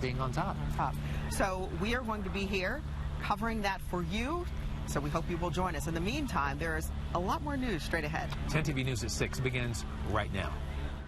being on top. So we are going to be here covering that for you. So we hope you will join us. In the meantime, there is a lot more news straight ahead. 10 TV News at 6 begins right now.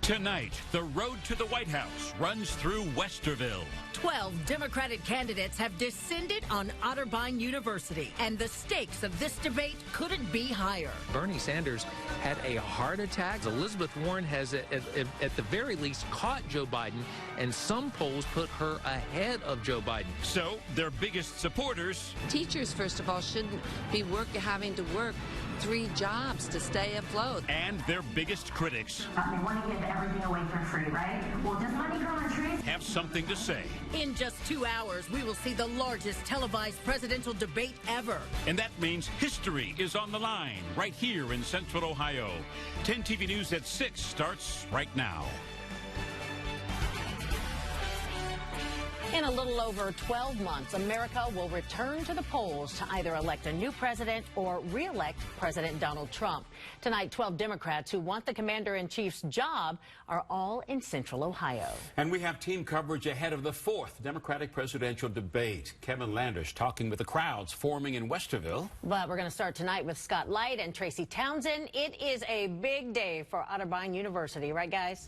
Tonight, the road to the White House runs through Westerville. 12 Democratic candidates have descended on Otterbein University, and the stakes of this debate couldn't be higher. Bernie Sanders had a heart attack. Elizabeth Warren has, at the very least, caught Joe Biden, and some polls put her ahead of Joe Biden. So, their biggest supporters... Teachers, first of all, shouldn't be having to work 3 jobs to stay afloat. And their biggest critics. They want to give everything away for free, right? Well, does money grow on trees? Have something to say. In just 2 hours, we will see the largest televised presidential debate ever. And that means history is on the line right here in Central Ohio. 10 TV News at 6 starts right now. In a little over 12 months, America will return to the polls to either elect a new president or re-elect President Donald Trump. Tonight, 12 Democrats who want the commander-in-chief's job are all in Central Ohio. And we have team coverage ahead of the 4th Democratic presidential debate. Kevin Landers talking with the crowds forming in Westerville. But we're going to start tonight with Scott Light and Tracy Townsend. It is a big day for Otterbein University, right, guys?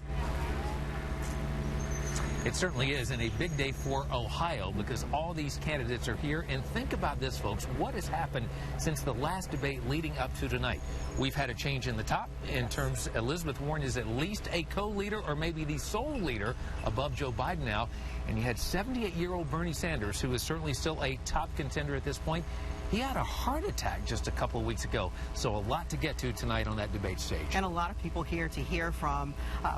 It certainly is, and a big day for Ohio because all these candidates are here. And think about this, folks. What has happened since the last debate leading up to tonight? We've had a change in the top in terms Elizabeth Warren is at least a co-leader or maybe the sole leader above Joe Biden now. And you had 78-year-old Bernie Sanders, who is certainly still a top contender at this point. He had a heart attack just a couple of weeks ago. So a lot to get to tonight on that debate stage. And a lot of people here to hear from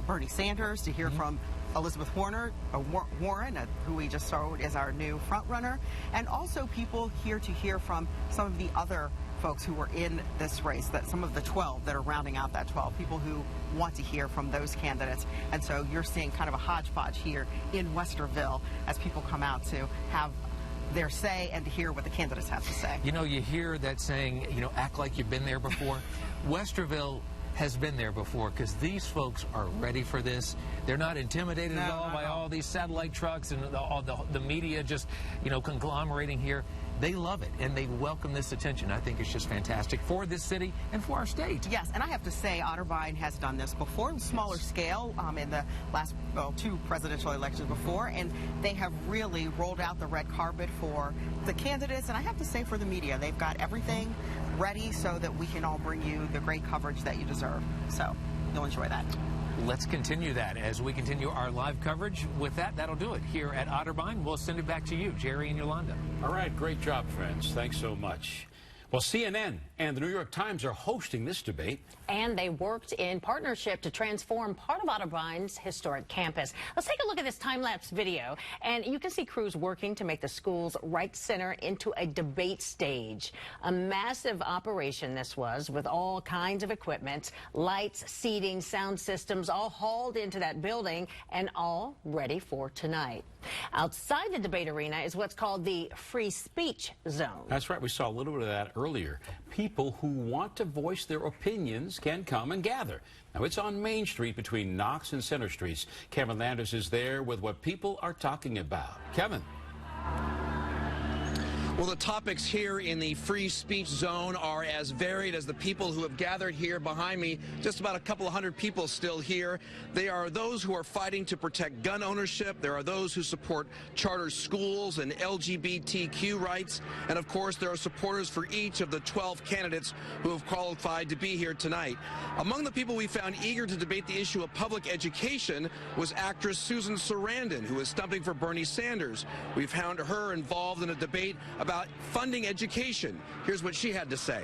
Bernie Sanders, to hear from Elizabeth Warren, who we just saw is our new front runner, and also people here to hear from some of the other folks who were in this race, that some of the 12 that are rounding out that 12, people who want to hear from those candidates. And so you're seeing kind of a hodgepodge here in Westerville as people come out to have their say and to hear what the candidates have to say. You know, you hear that saying, you know, act like you've been there before. Westerville has been there before because these folks are ready for this. They're not intimidated at all by all these satellite trucks and all the media just, you know, conglomerating here. They love it, and they welcome this attention. I think it's just fantastic for this city and for our state. Yes, and I have to say, Otterbein has done this before on smaller scale in the last 2 presidential elections before, and they have really rolled out the red carpet for the candidates, and I have to say for the media. They've got everything ready so that we can all bring you the great coverage that you deserve. So you'll enjoy that. Let's continue that as we continue our live coverage. With that, that'll do it here at Otterbein. We'll send it back to you, Jerry and Yolanda. All right, great job, friends. Thanks so much. Well, CNN and the New York Times are hosting this debate. And they worked in partnership to transform part of Otterbein's historic campus. Let's take a look at this time-lapse video. And you can see crews working to make the school's Reich Center into a debate stage. A massive operation this was, with all kinds of equipment, lights, seating, sound systems, all hauled into that building and all ready for tonight. Outside the debate arena is what's called the free speech zone. That's right. We saw a little bit of that earlier. People who want to voice their opinions can come and gather. Now, it's on Main Street between Knox and Center Streets. Kevin Landers is there with what people are talking about. Kevin. Well, the topics here in the free speech zone are as varied as the people who have gathered here behind me. Just about a couple of hundred people still here. They are those who are fighting to protect gun ownership. There are those who support charter schools and LGBTQ rights. And, of course, there are supporters for each of the 12 candidates who have qualified to be here tonight. Among the people we found eager to debate the issue of public education was actress Susan Sarandon, who is stumping for Bernie Sanders. We found her involved in a debate about funding education. Here's what she had to say.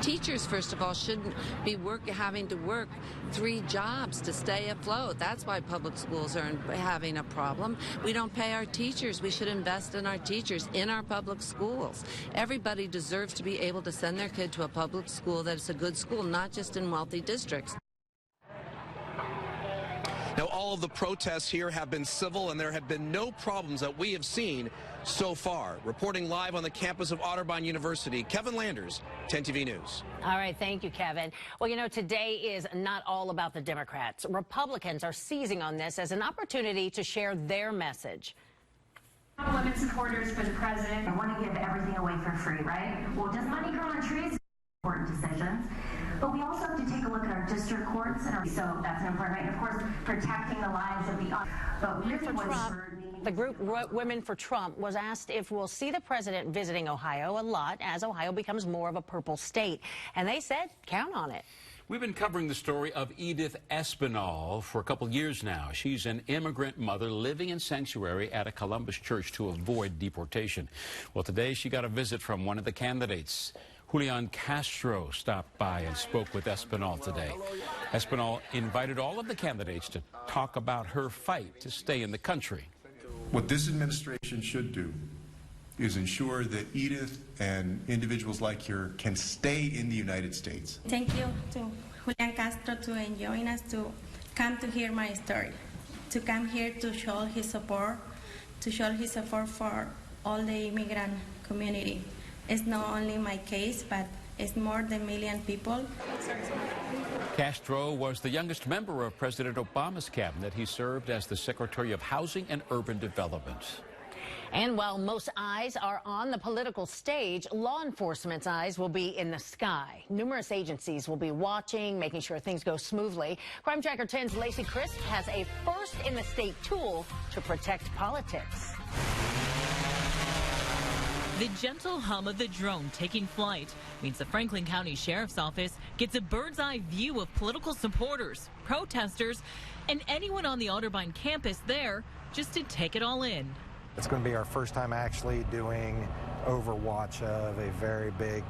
Teachers, first of all, shouldn't be having to work 3 jobs to stay afloat. That's why public schools are having a problem. We don't pay our teachers. We should invest in our teachers, in our public schools. Everybody deserves to be able to send their kid to a public school that's a good school, not just in wealthy districts. Now, all of the protests here have been civil, and there have been no problems that we have seen so far. Reporting live on the campus of Otterbein University, Kevin Landers, 10 TV News. All right, thank you, Kevin. Well, you know, today is not all about the Democrats. Republicans are seizing on this as an opportunity to share their message. Women supporters for the president. I want to give everything away for free, right? Well, does money grow on trees? Important decisions. But we also have to take a look at our district courts, so that's an important, right? And of course, protecting the lives of the. But really, what spurred me. The group Women for Trump was asked if we'll see the president visiting Ohio a lot as Ohio becomes more of a purple state, and they said, count on it. We've been covering the story of Edith Espinal for a couple years now. She's an immigrant mother living in sanctuary at a Columbus church to avoid deportation. Well, today she got a visit from one of the candidates. Julian Castro stopped by and spoke with Espinal today. Espinal invited all of the candidates to talk about her fight to stay in the country. What this administration should do is ensure that Edith and individuals like her can stay in the United States. Thank you to Julian Castro to join us to come to hear my story, to come here to show his support, for all the immigrant community. It's not only my case, but it's more than a million people. Castro was the youngest member of President Obama's cabinet. He served as the Secretary of Housing and Urban Development. And while most eyes are on the political stage, law enforcement's eyes will be in the sky. Numerous agencies will be watching, making sure things go smoothly. Crime Tracker 10's Lacey Crisp has a first-in-the-state tool to protect politics. The gentle hum of the drone taking flight means the Franklin County Sheriff's Office gets a bird's-eye view of political supporters, protesters, and anyone on the Otterbein campus there just to take it all in. It's going to be our first time actually doing overwatch of a very big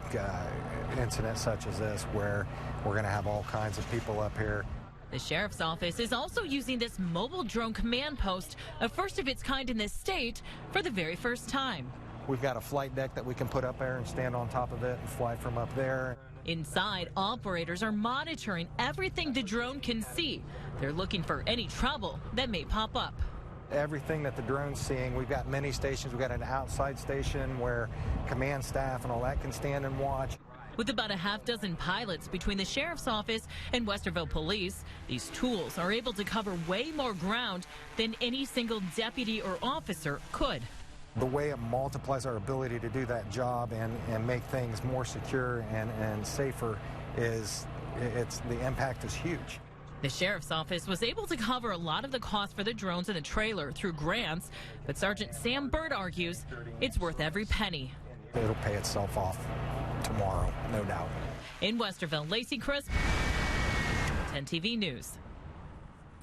incident such as this, where we're going to have all kinds of people up here. The Sheriff's Office is also using this mobile drone command post, a first of its kind in this state, for the very first time. We've got a flight deck that we can put up there and stand on top of it and fly from up there. Inside, operators are monitoring everything the drone can see. They're looking for any trouble that may pop up. Everything that the drone's seeing, we've got many stations. We've got an outside station where command staff and all that can stand and watch. With about a half dozen pilots between the Sheriff's Office and Westerville Police, these tools are able to cover way more ground than any single deputy or officer could. The way it multiplies our ability to do that job and make things more secure and safer is, the impact is huge. The Sheriff's Office was able to cover a lot of the cost for the drones in the trailer through grants, but Sergeant Sam Bird argues it's worth every penny. It'll pay itself off tomorrow, no doubt. In Westerville, Lacey Crisp, 10 TV News.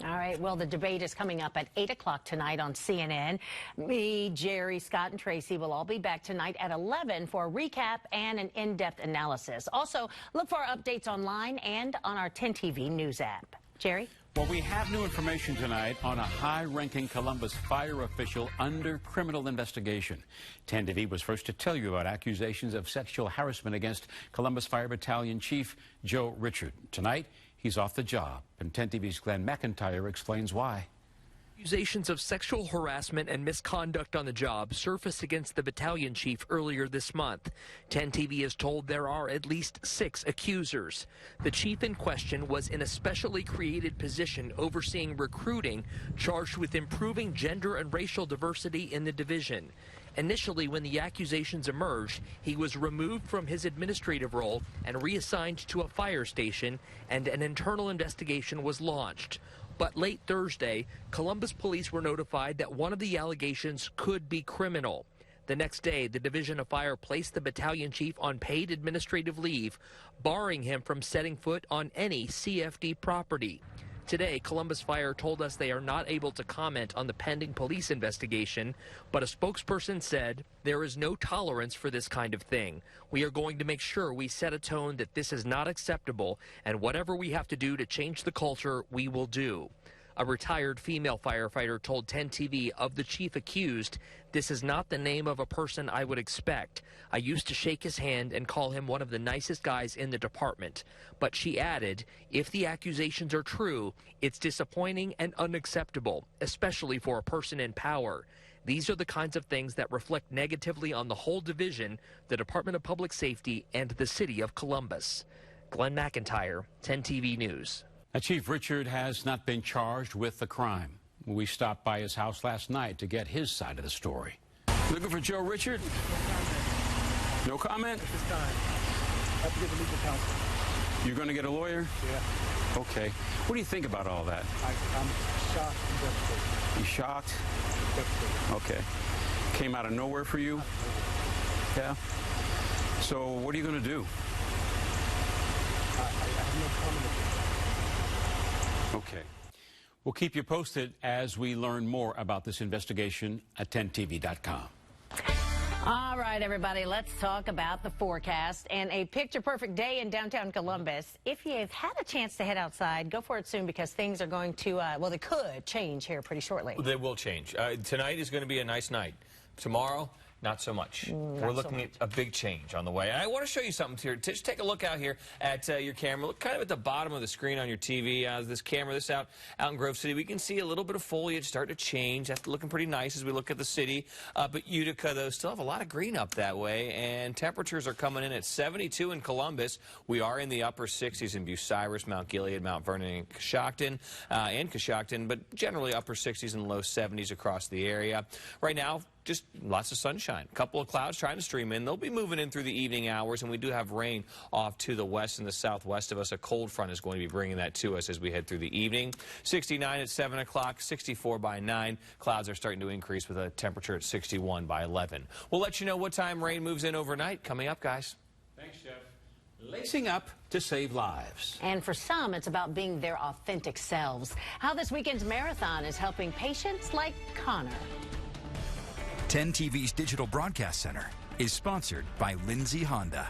All right, well, the debate is coming up at 8 o'clock tonight on CNN. Me, Jerry, Scott, and Tracy will all be back tonight at 11 for a recap and an in-depth analysis. Also, look for our updates online and on our 10 TV News app. Jerry? Well, we have new information tonight on a high-ranking Columbus fire official under criminal investigation. 10 TV was first to tell you about accusations of sexual harassment against Columbus Fire Battalion Chief Joe Richard. Tonight, he's off the job, and 10 TV's Glenn McIntyre explains why. Accusations of sexual harassment and misconduct on the job surfaced against the battalion chief earlier this month. 10 TV is told there are at least 6 accusers. The chief in question was in a specially created position overseeing recruiting, charged with improving gender and racial diversity in the division. Initially, when the accusations emerged, he was removed from his administrative role and reassigned to a fire station, and an internal investigation was launched. But late Thursday, Columbus police were notified that one of the allegations could be criminal. The next day, the Division of Fire placed the battalion chief on paid administrative leave, barring him from setting foot on any CFD property. Today, Columbus Fire told us they are not able to comment on the pending police investigation, but a spokesperson said, "There is no tolerance for this kind of thing. We are going to make sure we set a tone that this is not acceptable, and whatever we have to do to change the culture, we will do." A retired female firefighter told 10 TV of the chief accused, "This is not the name of a person I would expect. I used to shake his hand and call him one of the nicest guys in the department." But she added, "If the accusations are true, it's disappointing and unacceptable, especially for a person in power. These are the kinds of things that reflect negatively on the whole division, the Department of Public Safety, and the city of Columbus." Glenn McIntyre, 10 TV News. Now, Chief Richard has not been charged with the crime. We stopped by his house last night to get his side of the story. Looking for Joe Richard? No comment? At this time. I have to get the legal counsel. You're going to get a lawyer? Yeah. Okay. What do you think about all that? I'm shocked and devastated. You shocked? Devastated. Okay. Came out of nowhere for you? Yeah. So what are you going to do? I have no comment. Okay. We'll keep you posted as we learn more about this investigation at 10tv.com. All right, everybody, let's talk about the forecast and a picture-perfect day in downtown Columbus. If you've had a chance to head outside, go for it soon because things are going to, well, they could change here pretty shortly. They will change. Tonight is going to be a nice night. Tomorrow, not so much. We're looking at a big change on the way. And I want to show you something here. Just take a look out here at your camera. Look kind of at the bottom of the screen on your TV. This camera, this out in Grove City. We can see a little bit of foliage starting to change. That's looking pretty nice as we look at the city. But Utica, though, still have a lot of green up that way. And temperatures are coming in at 72 in Columbus. We are in the upper 60s in Bucyrus, Mount Gilead, Mount Vernon, and Coshocton. But generally upper 60s and low 70s across the area. Right now, just lots of sunshine. A couple of clouds trying to stream in. They'll be moving in through the evening hours, and we do have rain off to the west and the southwest of us. A cold front is going to be bringing that to us as we head through the evening. 69 at 7 o'clock, 64 by 9. Clouds are starting to increase with a temperature at 61 by 11. We'll let you know what time rain moves in overnight. Coming up, guys. Thanks, Jeff. Lacing up to save lives. And for some, it's about being their authentic selves. How this weekend's marathon is helping patients like Connor. 10 TV's Digital Broadcast Center is sponsored by Lindsay Honda.